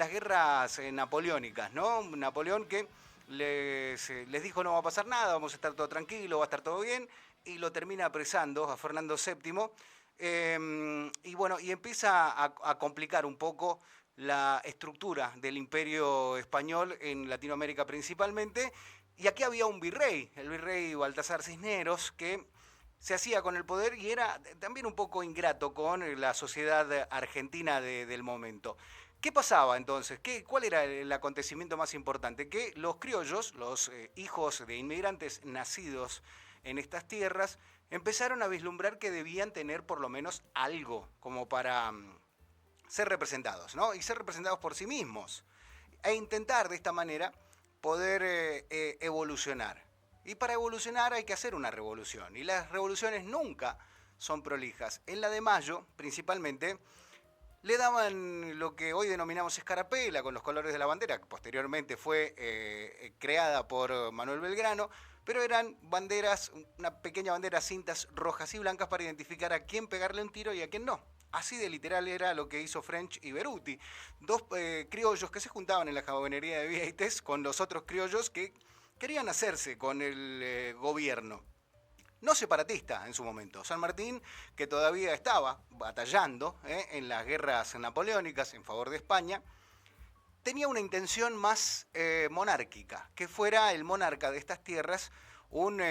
las guerras napoleónicas, ¿no? Napoleón que les dijo no va a pasar nada, vamos a estar todo tranquilo, va a estar todo bien, y lo termina apresando a Fernando VII. Y bueno, y empieza a complicar un poco la estructura del imperio español en Latinoamérica principalmente. Y aquí había un virrey, el virrey Baltasar Cisneros, que se hacía con el poder y era también un poco ingrato con la sociedad argentina del momento. ¿Qué pasaba entonces? ¿Cuál era el acontecimiento más importante? Que los criollos, los hijos de inmigrantes nacidos en estas tierras, empezaron a vislumbrar que debían tener por lo menos algo como para ser representados, ¿no? Y ser representados por sí mismos. E intentar de esta manera poder evolucionar. Y para evolucionar hay que hacer una revolución. Y las revoluciones nunca son prolijas. En la de Mayo, principalmente, le daban lo que hoy denominamos escarapela con los colores de la bandera, que posteriormente fue creada por Manuel Belgrano, pero eran banderas, una pequeña bandera, cintas rojas y blancas para identificar a quién pegarle un tiro y a quién no. Así de literal era lo que hizo French y Beruti, dos criollos que se juntaban en la jabonería de Vieites con los otros criollos que querían hacerse con el gobierno. No separatista en su momento. San Martín, que todavía estaba batallando en las guerras napoleónicas en favor de España, tenía una intención más monárquica, que fuera el monarca de estas tierras un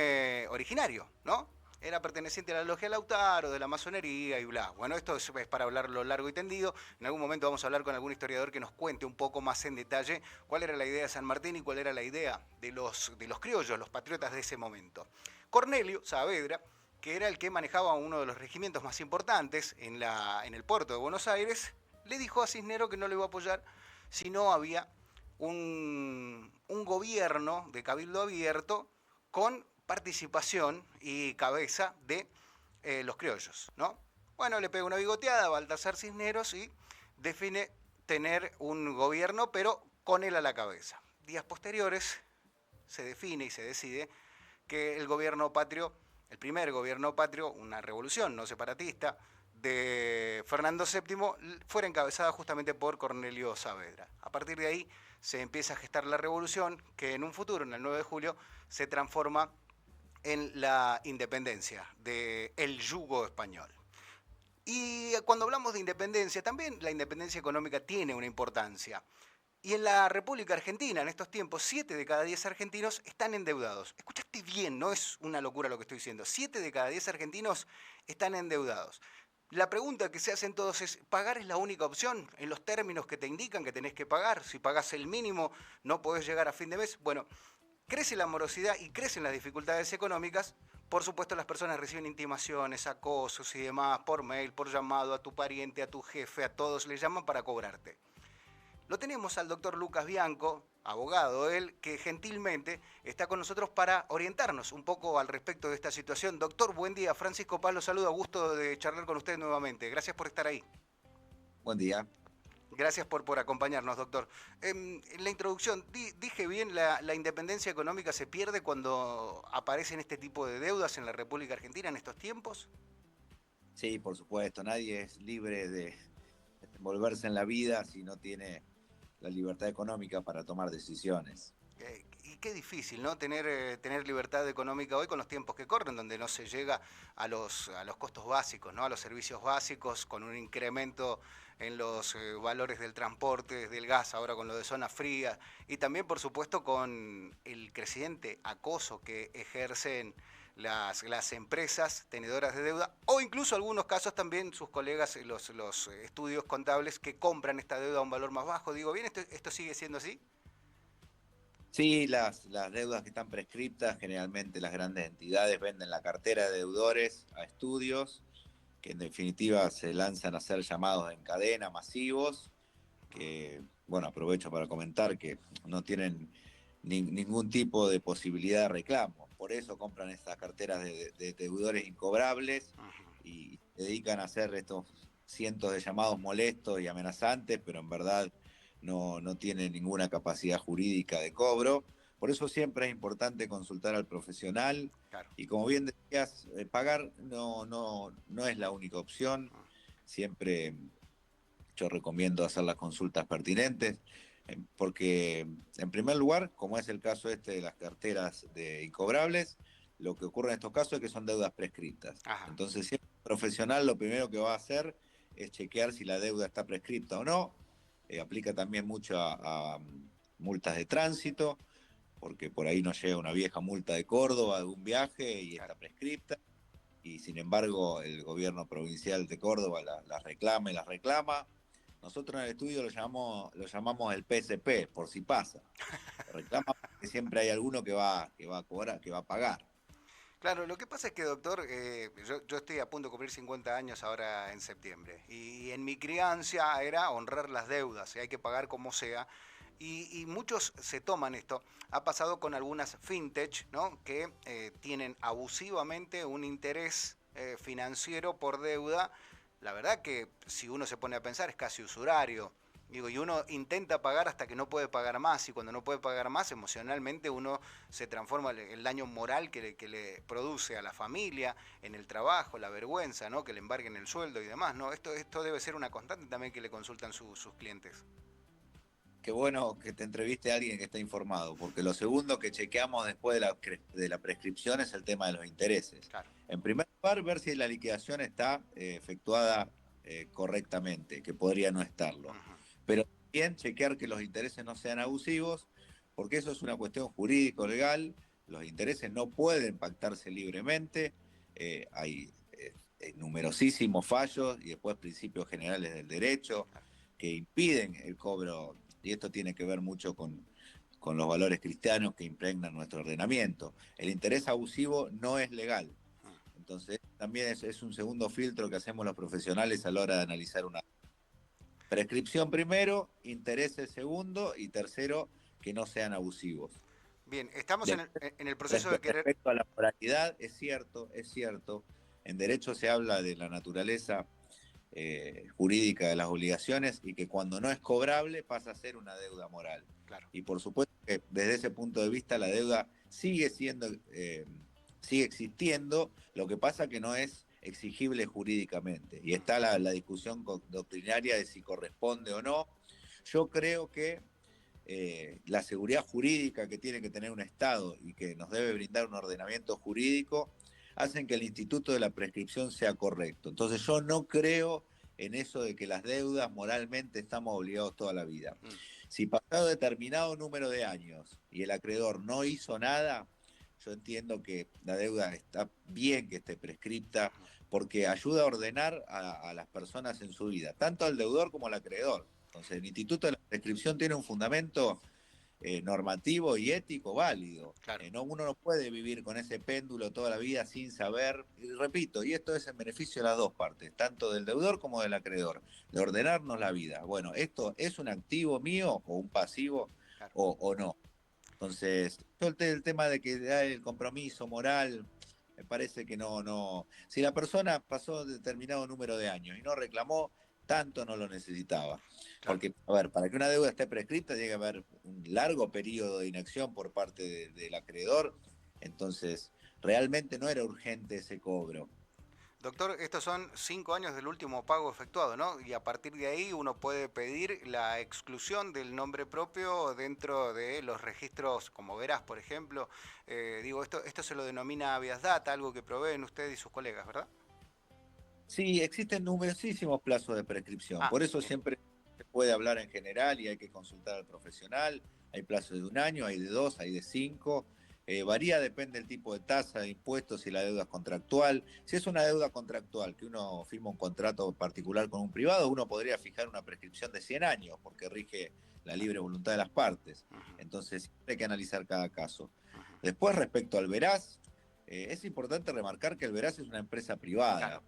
originario, ¿no? Era perteneciente a la logia Lautaro, de la masonería y bla. Bueno, esto es para hablarlo largo y tendido. En algún momento vamos a hablar con algún historiador que nos cuente un poco más en detalle cuál era la idea de San Martín y cuál era la idea de los criollos, los patriotas de ese momento. Cornelio Saavedra, que era el que manejaba uno de los regimientos más importantes en el puerto de Buenos Aires, le dijo a Cisneros que no le iba a apoyar si no había un gobierno de cabildo abierto con participación y cabeza de los criollos, ¿no? Bueno, le pega una bigoteada a Baltasar Cisneros y define tener un gobierno, pero con él a la cabeza. Días posteriores se define y se decide que el gobierno patrio, el primer gobierno patrio, una revolución no separatista, de Fernando VII fuera encabezada justamente por Cornelio Saavedra. A partir de ahí se empieza a gestar la revolución que en un futuro, en el 9 de julio, se transforma en la independencia del yugo español. Y cuando hablamos de independencia, también la independencia económica tiene una importancia. Y en la República Argentina, en estos tiempos, 7 de cada 10 argentinos están endeudados. Escuchaste bien, no es una locura lo que estoy diciendo. 7 de cada 10 argentinos están endeudados. La pregunta que se hacen todos es, ¿pagar es la única opción en los términos que te indican que tenés que pagar? Si pagás el mínimo, no podés llegar a fin de mes. Bueno, crece la morosidad y crecen las dificultades económicas. Por supuesto, las personas reciben intimaciones, acosos y demás por mail, por llamado, a tu pariente, a tu jefe, a todos les llaman para cobrarte. Lo tenemos al doctor Lucas Bianco, abogado él, que gentilmente está con nosotros para orientarnos un poco al respecto de esta situación. Doctor, buen día. Francisco Paz lo saluda, gusto de charlar con usted nuevamente. Gracias por estar ahí. Buen día. Gracias por acompañarnos, doctor. En la introducción, dije bien, la independencia económica se pierde cuando aparecen este tipo de deudas en la República Argentina en estos tiempos. Sí, por supuesto, nadie es libre de envolverse en la vida si no tiene la libertad económica para tomar decisiones. Y qué difícil, ¿no? Tener libertad económica hoy con los tiempos que corren, donde no se llega a los costos básicos, ¿no? A los servicios básicos, con un incremento en los valores del transporte, del gas, ahora con lo de zona fría, y también, por supuesto, con el creciente acoso que ejercen las empresas tenedoras de deuda, o incluso en algunos casos también sus colegas, los estudios contables que compran esta deuda a un valor más bajo. Digo, ¿bien esto sigue siendo así? Sí, las deudas que están prescriptas, generalmente las grandes entidades venden la cartera de deudores a estudios, que en definitiva se lanzan a hacer llamados en cadena masivos, que, bueno, aprovecho para comentar que no tienen ningún tipo de posibilidad de reclamo. Por eso compran estas carteras de deudores incobrables y se dedican a hacer estos cientos de llamados molestos y amenazantes, pero en verdad no tienen ninguna capacidad jurídica de cobro. Por eso siempre es importante consultar al profesional Claro. y, como bien decías, pagar no es la única opción. Siempre yo recomiendo hacer las consultas pertinentes, porque en primer lugar, como es el caso este de las carteras de incobrables, lo que ocurre en estos casos es que son deudas prescriptas. Ajá. Entonces, si es un profesional, lo primero que va a hacer es chequear si la deuda está prescripta o no. Aplica también mucho a multas de tránsito, porque por ahí nos llega una vieja multa de Córdoba de un viaje y Claro. está prescripta, y sin embargo el gobierno provincial de Córdoba las reclama y las reclama. Nosotros en el estudio lo llamamos el PSP, por si pasa. Reclama porque siempre hay alguno que va a cobrar, que va a pagar. Claro, lo que pasa es que, doctor, yo estoy a punto de cumplir 50 años ahora en septiembre. Y en mi crianza era honrar las deudas, y hay que pagar como sea. Y muchos se toman esto. Ha pasado con algunas fintech, ¿no? Que tienen abusivamente un interés financiero por deuda. La verdad que si uno se pone a pensar es casi usurario. Digo, y uno intenta pagar hasta que no puede pagar más, y cuando no puede pagar más, emocionalmente uno se transforma el daño moral que le produce a la familia, en el trabajo, la vergüenza, ¿no? Que le embarguen el sueldo y demás, ¿no? Esto debe ser una constante también que le consultan sus clientes. Qué bueno que te entreviste a alguien que está informado, porque lo segundo que chequeamos después de la prescripción es el tema de los intereses. Claro. En primer lugar, ver si la liquidación está efectuada correctamente, que podría no estarlo. Ujú. Pero también chequear que los intereses no sean abusivos, porque eso es una cuestión jurídico-legal. Los intereses no pueden pactarse libremente. Hay numerosísimos fallos y después principios generales del derecho que impiden el cobro, y esto tiene que ver mucho con los valores cristianos que impregnan nuestro ordenamiento. El interés abusivo no es legal. Entonces, también es un segundo filtro que hacemos los profesionales a la hora de analizar una prescripción primero, intereses segundo y tercero, que no sean abusivos. Bien, estamos Después, en el proceso de querer... respecto a la moralidad, es cierto, en derecho se habla de la naturaleza jurídica de las obligaciones y que cuando no es cobrable pasa a ser una deuda moral. Claro. Y por supuesto que desde ese punto de vista la deuda sigue siendo, sigue existiendo, lo que pasa que no es exigible jurídicamente. Y está la discusión doctrinaria de si corresponde o no. Yo creo que la seguridad jurídica que tiene que tener un Estado y que nos debe brindar un ordenamiento jurídico hacen que el instituto de la prescripción sea correcto. Entonces yo no creo en eso de que las deudas moralmente estamos obligados toda la vida. Si pasado determinado número de años y el acreedor no hizo nada, yo entiendo que la deuda está bien que esté prescripta porque ayuda a ordenar a las personas en su vida, tanto al deudor como al acreedor. Entonces el instituto de la prescripción tiene un fundamento normativo y ético válido. Claro. Uno no puede vivir con ese péndulo toda la vida sin saber, y repito, y esto es en beneficio de las dos partes, tanto del deudor como del acreedor, de ordenarnos la vida. Bueno, ¿esto es un activo mío o un pasivo Claro. o no? Entonces, todo el tema de que el compromiso moral, me parece que no. Si la persona pasó determinado número de años y no reclamó, tanto no lo necesitaba. Claro. Porque, a ver, para que una deuda esté prescripta tiene que haber un largo periodo de inacción por parte del acreedor. Entonces, realmente no era urgente ese cobro. Doctor, estos son 5 años del último pago efectuado, ¿no? Y a partir de ahí uno puede pedir la exclusión del nombre propio dentro de los registros, como verás, por ejemplo. Digo, esto se lo denomina habeas data, algo que proveen usted y sus colegas, ¿verdad? Sí, existen numerosísimos plazos de prescripción. Ah, Por eso bien. siempre se puede hablar en general y hay que consultar al profesional. Hay plazos de un año, hay de 2, hay de 5. Varía, depende del tipo de tasa, de impuestos, si la deuda es contractual. Si es una deuda contractual, que uno firma un contrato particular con un privado, uno podría fijar una prescripción de 100 años, porque rige la libre voluntad de las partes. Entonces, siempre hay que analizar cada caso. Después, respecto al Veraz, es importante remarcar que el Veraz es una empresa privada. Claro.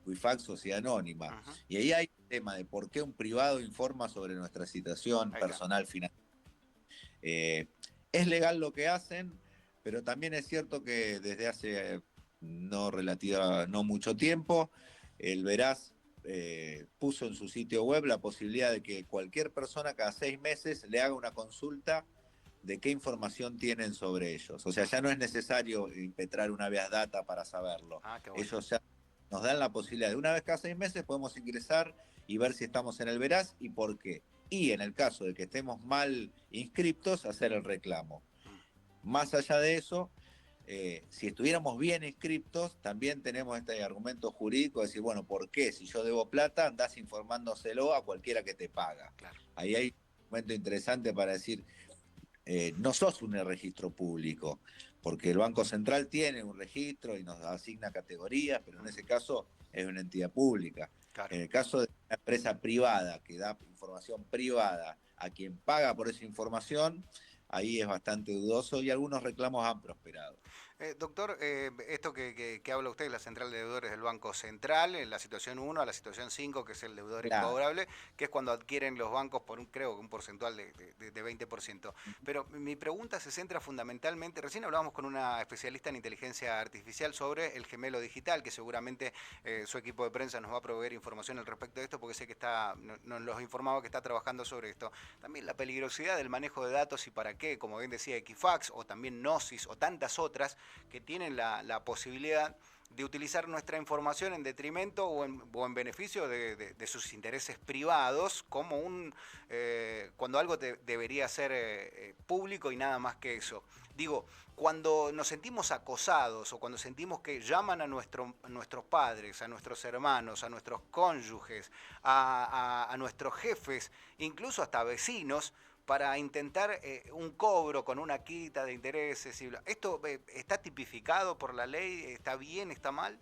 Equifax, sociedad anónima. Y ahí hay un tema de por qué un privado informa sobre nuestra situación Ahí está. personal financiera. Es legal lo que hacen, pero también es cierto que desde hace no mucho tiempo, el Veraz puso en su sitio web la posibilidad de que cualquier persona cada 6 meses le haga una consulta de qué información tienen sobre ellos. O sea, ya no es necesario impetrar una habeas data para saberlo. Ah, qué bueno. Ellos ya nos dan la posibilidad de una vez cada 6 meses podemos ingresar y ver si estamos en el veraz y por qué. Y en el caso de que estemos mal inscriptos, hacer el reclamo. Más allá de eso, si estuviéramos bien inscriptos, también tenemos este argumento jurídico de decir, bueno, ¿por qué? Si yo debo plata, andás informándoselo a cualquiera que te paga. Claro. Ahí hay un momento interesante para decir, no sos un registro público, porque el Banco Central tiene un registro y nos asigna categorías, pero en ese caso es una entidad pública. Claro. En el caso de una empresa privada que da información privada a quien paga por esa información, ahí es bastante dudoso y algunos reclamos han prosperado. Doctor, esto que habla usted, la central de deudores del Banco Central, en la situación 1 a la situación 5, que es el deudor Claro. incobrable, que es cuando adquieren los bancos por creo que un porcentual de 20%. Pero mi pregunta se centra fundamentalmente, recién hablábamos con una especialista en inteligencia artificial sobre el gemelo digital, que seguramente su equipo de prensa nos va a proveer información al respecto de esto, porque sé que nos los informaba que está trabajando sobre esto. También la peligrosidad del manejo de datos y para qué, como bien decía Equifax, o también Gnosis, o tantas otras, que tienen la posibilidad de utilizar nuestra información en detrimento o en beneficio de sus intereses privados, como cuando algo debería ser público y nada más que eso. Digo, cuando nos sentimos acosados o cuando sentimos que llaman a nuestros padres, a nuestros hermanos, a nuestros cónyuges, a nuestros jefes, incluso hasta vecinos, para intentar un cobro con una quita de intereses. ¿Esto está tipificado por la ley? ¿Está bien? ¿Está mal?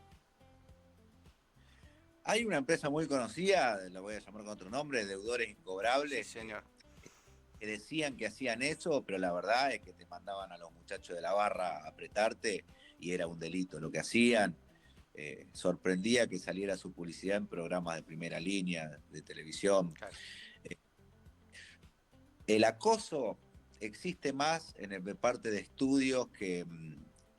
Hay una empresa muy conocida, la voy a llamar con otro nombre, Deudores Sí, Incobrables, señor. que decían que hacían eso, pero la verdad es que te mandaban a los muchachos de la barra a apretarte y era un delito lo que hacían. Sorprendía que saliera su publicidad en programas de primera línea, de televisión. Claro. El acoso existe más de parte de estudios que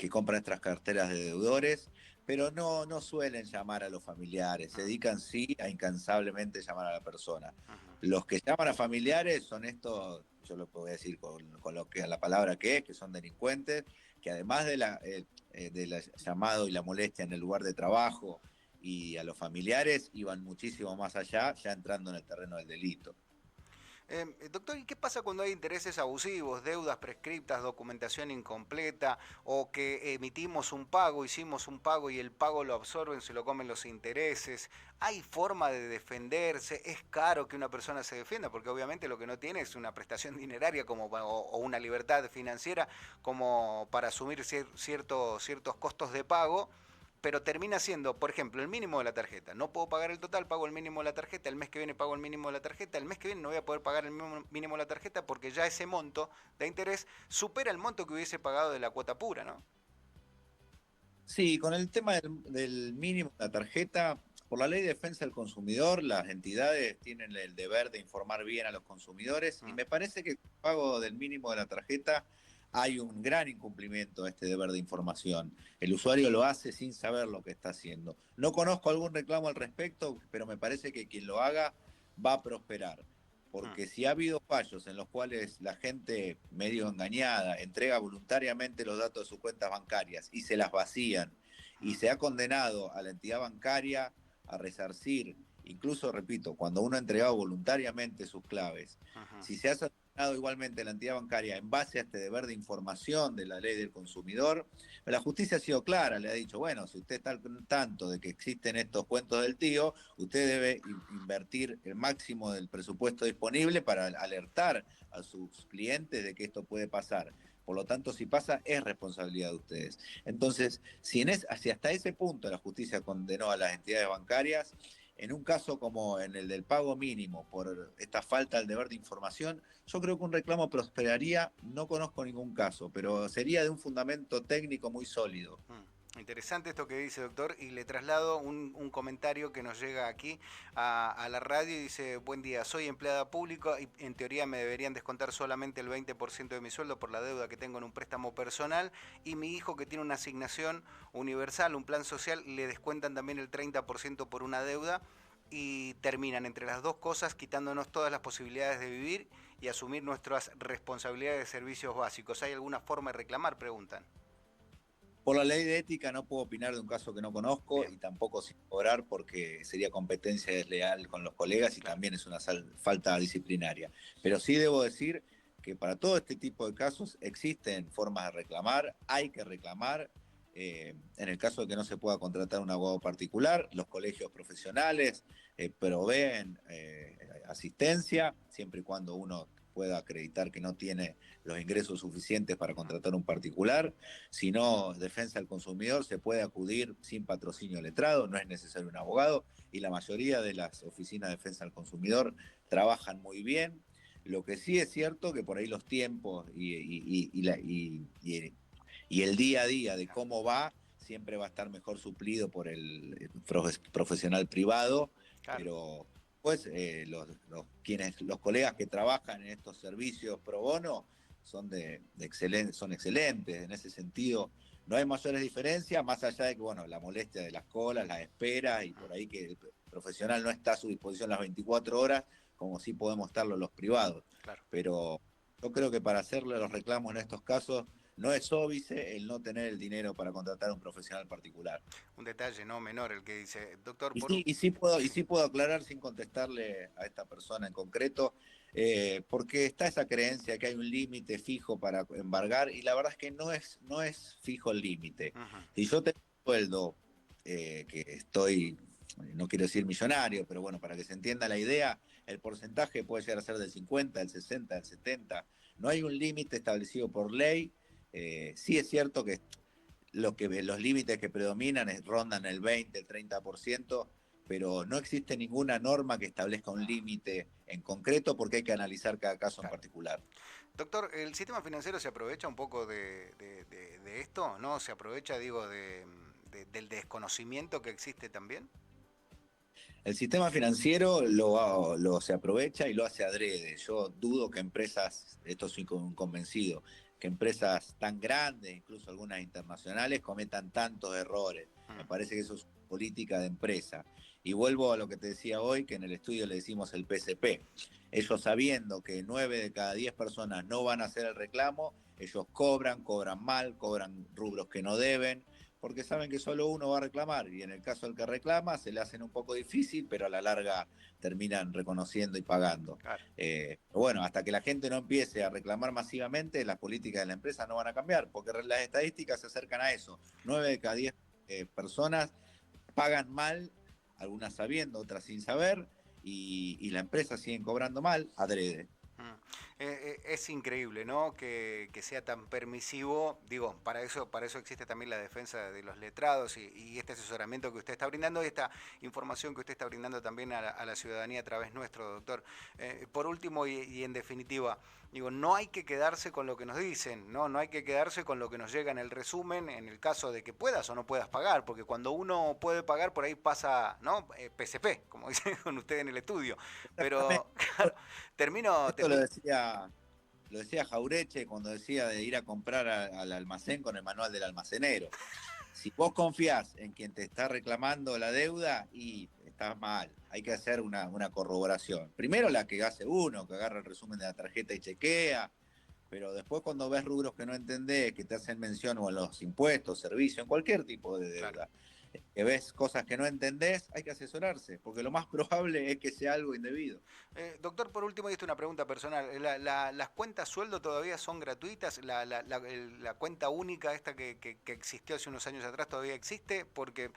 compran estas carteras de deudores, pero no suelen llamar a los familiares, se dedican sí a incansablemente llamar a la persona. Los que llaman a familiares son estos, yo lo puedo decir con lo que la palabra que son delincuentes, que además del llamado y la molestia en el lugar de trabajo y a los familiares, iban muchísimo más allá, ya entrando en el terreno del delito. Doctor, ¿y qué pasa cuando hay intereses abusivos, deudas prescriptas, documentación incompleta o que emitimos un pago, hicimos un pago y el pago lo absorben, se lo comen los intereses? ¿Hay forma de defenderse? ¿Es caro que una persona se defienda? Porque obviamente lo que no tiene es una prestación dineraria o una libertad financiera como para asumir ciertos costos de pago, pero termina siendo, por ejemplo, el mínimo de la tarjeta. No puedo pagar el total, pago el mínimo de la tarjeta, el mes que viene pago el mínimo de la tarjeta, el mes que viene no voy a poder pagar el mínimo de la tarjeta porque ya ese monto de interés supera el monto que hubiese pagado de la cuota pura, ¿no? Sí, con el tema del mínimo de la tarjeta, por la ley de defensa del consumidor, las entidades tienen el deber de informar bien a los consumidores y me parece que con el pago del mínimo de la tarjeta hay un gran incumplimiento de este deber de información. El usuario lo hace sin saber lo que está haciendo. No conozco algún reclamo al respecto, pero me parece que quien lo haga va a prosperar. Porque si ha habido fallos en los cuales la gente medio engañada entrega voluntariamente los datos de sus cuentas bancarias y se las vacían y se ha condenado a la entidad bancaria a resarcir, incluso, repito, cuando uno ha entregado voluntariamente sus claves, si se ha sancionado igualmente la entidad bancaria en base a este deber de información de la ley del consumidor, la justicia ha sido clara, le ha dicho, bueno, si usted está al tanto de que existen estos cuentos del tío, usted debe invertir el máximo del presupuesto disponible para alertar a sus clientes de que esto puede pasar. Por lo tanto, si pasa, es responsabilidad de ustedes. Entonces, si hasta ese punto la justicia condenó a las entidades bancarias, en un caso como en el del pago mínimo por esta falta del deber de información, yo creo que un reclamo prosperaría, no conozco ningún caso, pero sería de un fundamento técnico muy sólido. Interesante esto que dice, doctor, y le traslado un comentario que nos llega aquí a la radio y dice: buen día, soy empleada pública y en teoría me deberían descontar solamente el 20% de mi sueldo por la deuda que tengo en un préstamo personal, y mi hijo, que tiene una asignación universal, un plan social, le descuentan también el 30% por una deuda, y terminan entre las dos cosas quitándonos todas las posibilidades de vivir y asumir nuestras responsabilidades de servicios básicos. ¿Hay alguna forma de reclamar?, preguntan. Por la ley de ética no puedo opinar de un caso que no conozco Bien, y tampoco sin cobrar porque sería competencia desleal con los colegas y claro. también es una falta disciplinaria. Pero sí debo decir que para todo este tipo de casos existen formas de reclamar, hay que reclamar. En el caso de que no se pueda contratar un abogado particular, los colegios profesionales proveen asistencia, siempre y cuando uno pueda acreditar que no tiene los ingresos suficientes para contratar un particular. Si no, defensa del consumidor, se puede acudir sin patrocinio letrado, no es necesario un abogado y la mayoría de las oficinas de defensa del consumidor trabajan muy bien. Lo que sí es cierto que por ahí los tiempos y el día a día de cómo va siempre va a estar mejor suplido por el profesional privado, Claro. pero pues los colegas que trabajan en estos servicios pro bono son excelentes. En ese sentido, no hay mayores diferencias, más allá de que, bueno, la molestia de las colas, las esperas y por ahí que el profesional no está a su disposición las 24 horas, como sí podemos estarlo los privados. Claro. Pero yo creo que para hacerle los reclamos en estos casos, no es óbice el no tener el dinero para contratar a un profesional particular. Un detalle no menor el que dice, doctor, Y por un... sí, sí puedo aclarar sin contestarle a esta persona en concreto, porque está esa creencia que hay un límite fijo para embargar y la verdad es que no es fijo el límite. Ujú, Si yo tengo un sueldo que estoy, no quiero decir millonario, pero bueno, para que se entienda la idea, el porcentaje puede llegar a ser del 50, del 60, del 70. No hay un límite establecido por ley. Sí es cierto que los límites que predominan rondan el 20, el 30%, pero no existe ninguna norma que establezca un límite en concreto porque hay que analizar cada caso en claro. particular. Doctor, ¿el sistema financiero se aprovecha un poco de esto? ¿No? ¿Se aprovecha, digo, del desconocimiento que existe también? El sistema financiero se aprovecha y lo hace adrede. Yo dudo que empresas, esto soy convencido, que empresas tan grandes, incluso algunas internacionales, cometan tantos errores. Me Mm, parece que eso es política de empresa. Y vuelvo a lo que te decía hoy, que en el estudio le decimos el PCP. Ellos sabiendo que 9 de cada 10 personas no van a hacer el reclamo, ellos cobran mal, cobran rubros que no deben, porque saben que solo uno va a reclamar y en el caso del que reclama se le hacen un poco difícil, pero a la larga terminan reconociendo y pagando. claro. Bueno, hasta que la gente no empiece a reclamar masivamente, las políticas de la empresa no van a cambiar, porque las estadísticas se acercan a eso. 9 de cada 10 personas pagan mal, algunas sabiendo, otras sin saber, y la empresa siguen cobrando mal, adrede. Mm. Es increíble, ¿no? Que sea tan permisivo. Digo, para eso existe también la defensa de los letrados y este asesoramiento que usted está brindando y esta información que usted está brindando también a la ciudadanía a través nuestro, doctor. Por último y en definitiva, digo, no hay que quedarse con lo que nos dicen, ¿no? No hay que quedarse con lo que nos llega en el resumen, en el caso de que puedas o no puedas pagar, porque cuando uno puede pagar, por ahí pasa, ¿no? PCP, como dice con usted en el estudio. Exactamente. Pero, claro, termino, Esto lo decía Jaureche cuando decía de ir a comprar al almacén con el manual del almacenero. Si vos confiás en quien te está reclamando la deuda y estás mal, hay que hacer una corroboración. Primero la que hace uno, que agarra el resumen de la tarjeta y chequea, pero después cuando ves rubros que no entendés, que te hacen mención o en los impuestos, servicios, en cualquier tipo de claro. deuda, que ves cosas que no entendés, hay que asesorarse, porque lo más probable es que sea algo indebido. Doctor, por último, y esto es una pregunta personal. ¿Las cuentas sueldo todavía son gratuitas? ¿La cuenta única, esta que existió hace unos años atrás, todavía existe? Porque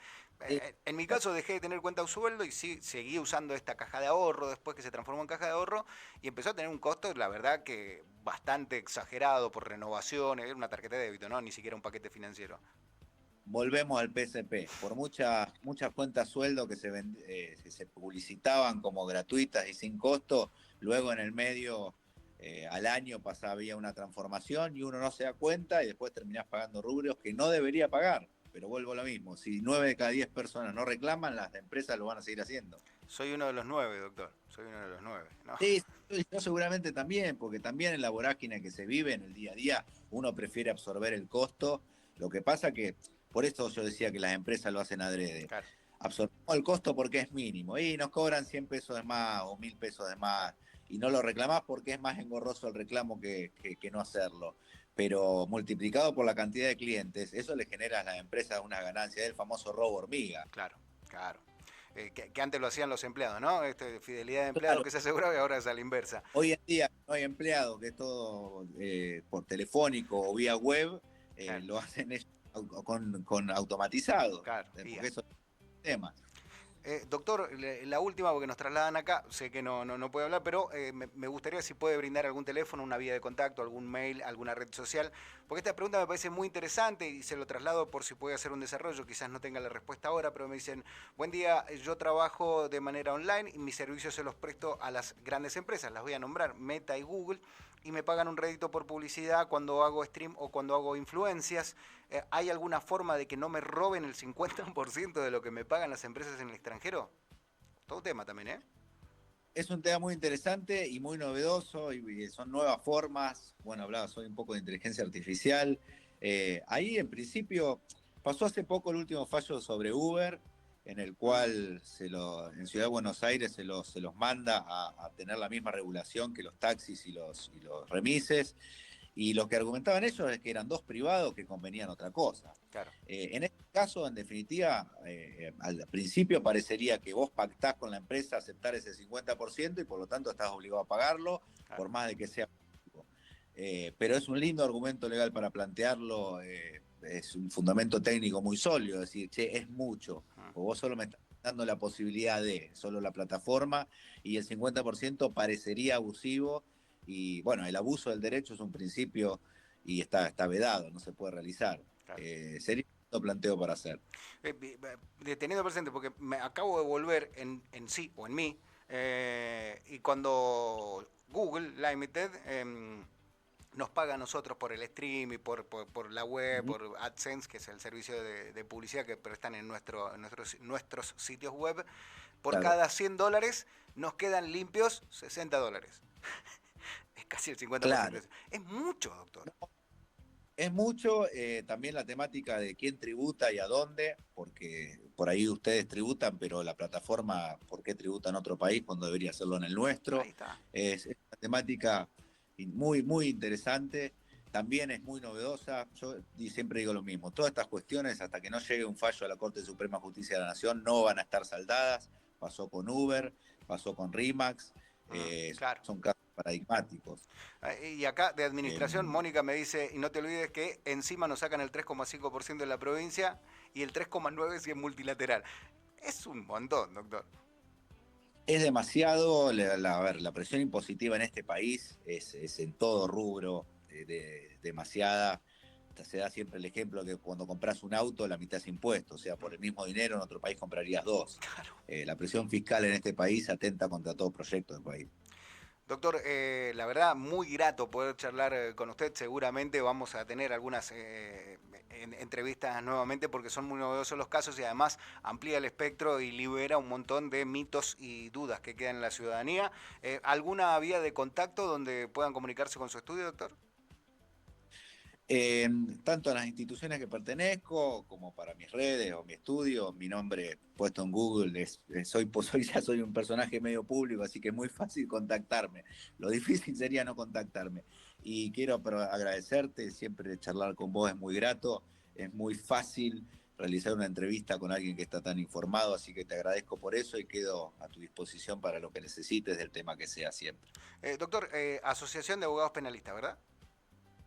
Sí, en mi caso dejé de tener cuenta sueldo y sí, seguí usando esta caja de ahorro después que se transformó en caja de ahorro y empezó a tener un costo, la verdad, que bastante exagerado por renovación. Era una tarjeta de débito, ¿no? Ni siquiera un paquete financiero. volvemos al PSP. Por muchas cuentas sueldo que se publicitaban como gratuitas y sin costo, luego en el medio, al año había una transformación y uno no se da cuenta y después terminás pagando rubros que no debería pagar. Pero vuelvo a lo mismo, si 9 de cada 10 personas no reclaman, las empresas lo van a seguir haciendo. Soy uno de los 9, doctor. Soy uno de los 9, ¿no? Sí, yo seguramente también, porque también en la vorágine que se vive en el día a día, uno prefiere absorber el costo. Lo que pasa que, por eso yo decía que las empresas lo hacen adrede. Claro, Absorbemos el costo porque es mínimo y nos cobran 100 pesos de más o 1000 pesos de más. claro. y no lo reclamás porque es más engorroso el reclamo que no hacerlo. Pero multiplicado por la cantidad de clientes, eso le genera a las empresas una ganancia, es el famoso robo hormiga. Claro, claro. Que antes lo hacían los empleados, ¿no? Fidelidad de empleado Claro, que se aseguraba y ahora es a la inversa. hoy en día no hay empleado, que es todo por telefónico o vía web, Claro, lo hacen ellos con automatizado, claro, porque IA. eso es un tema. Doctor, la última, porque nos trasladan acá, sé que no puede hablar, pero me gustaría si puede brindar algún teléfono, una vía de contacto, algún mail, alguna red social, porque esta pregunta me parece muy interesante y se lo traslado por si puede hacer un desarrollo, quizás no tenga la respuesta ahora, pero me dicen, buen día, yo trabajo de manera online y mis servicios se los presto a las grandes empresas, las voy a nombrar, Meta y Google, y me pagan un rédito por publicidad cuando hago stream o cuando hago influencias. ¿Hay alguna forma de que no me roben el 50% de lo que me pagan las empresas en el extranjero? Todo un tema también, ¿eh? Es un tema muy interesante y muy novedoso y son nuevas formas. Bueno, hablaba hoy un poco de inteligencia artificial. Ahí, en principio, pasó hace poco el último fallo sobre Uber, en el cual en Ciudad de Buenos Aires se los manda a tener la misma regulación que los taxis y los remises. Y lo que argumentaban ellos es que eran dos privados que convenían otra cosa. Claro, En este caso, en definitiva, al principio parecería que vos pactás con la empresa aceptar ese 50% y por lo tanto estás obligado a pagarlo, claro. por más de que sea público. Pero es un lindo argumento legal para plantearlo, es un fundamento técnico muy sólido, es decir, che, es mucho, o vos solo me estás dando la posibilidad de, solo la plataforma, y el 50% parecería abusivo, y bueno, el abuso del derecho es un principio y está vedado, no se puede realizar. Claro. Sería un planteo para hacer. Teniendo presente, porque me acabo de volver en sí o en mí, y cuando Google Limited nos paga a nosotros por el stream y por la web, Ujú. por AdSense, que es el servicio de publicidad que prestan nuestros sitios web, por Claro, cada $100 nos quedan limpios $60. Es casi el 50%. claro. Es mucho, doctor. Es mucho también la temática de quién tributa y a dónde, porque por ahí ustedes tributan, pero la plataforma, ¿por qué tributa en otro país cuando debería hacerlo en el nuestro? Ahí está. Es una temática muy, muy interesante, también es muy novedosa. Yo siempre digo lo mismo, todas estas cuestiones, hasta que no llegue un fallo a la Corte Suprema de Justicia de la Nación, no van a estar saldadas. Pasó con Uber, pasó con Rimax, Claro. son casos paradigmáticos. Y acá de Eh, administración, Mónica me dice, y no te olvides que encima nos sacan el 3,5% de la provincia y el 3,9% si es multilateral. Es un montón, doctor. Es demasiado, a ver, la presión impositiva en este país es en todo rubro demasiada. Se da siempre el ejemplo que cuando compras un auto la mitad es impuesto, o sea, por el mismo dinero en otro país comprarías dos. Claro. La presión fiscal en este país atenta contra todo proyecto del país. Doctor, la verdad, muy grato poder charlar con usted. Seguramente vamos a tener algunas entrevistas nuevamente porque son muy novedosos los casos y además amplía el espectro y libera un montón de mitos y dudas que quedan en la ciudadanía. ¿Alguna vía de contacto donde puedan comunicarse con su estudio, doctor? Tanto en las instituciones que pertenezco como para mis redes o mi estudio, mi nombre puesto en Google, ya soy un personaje medio público, así que es muy fácil contactarme. Lo difícil sería no contactarme. Y quiero agradecerte, siempre charlar con vos es muy grato, es muy fácil realizar una entrevista con alguien que está tan informado, así que te agradezco por eso y quedo a tu disposición para lo que necesites del tema que sea siempre. Doctor, Asociación de Abogados Penalistas, ¿verdad?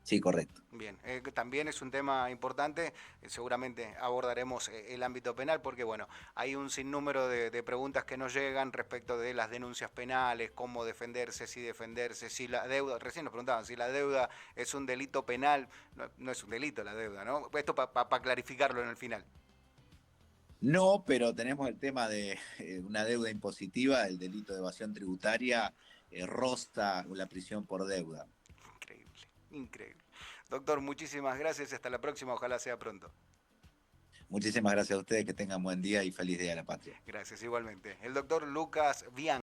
Sí, correcto. Bien, también es un tema importante, seguramente abordaremos el ámbito penal porque bueno, hay un sinnúmero de preguntas que nos llegan respecto de las denuncias penales, cómo defenderse, si la deuda, recién nos preguntaban si la deuda es un delito penal, no es un delito la deuda, ¿no? Esto para clarificarlo en el final. No, pero tenemos el tema de una deuda impositiva, el delito de evasión tributaria, roza la prisión por deuda. Increíble, increíble. Doctor, muchísimas gracias y hasta la próxima, ojalá sea pronto. Muchísimas gracias a ustedes, que tengan buen día y feliz Día de la Patria. Gracias igualmente. El doctor Lucas Bian.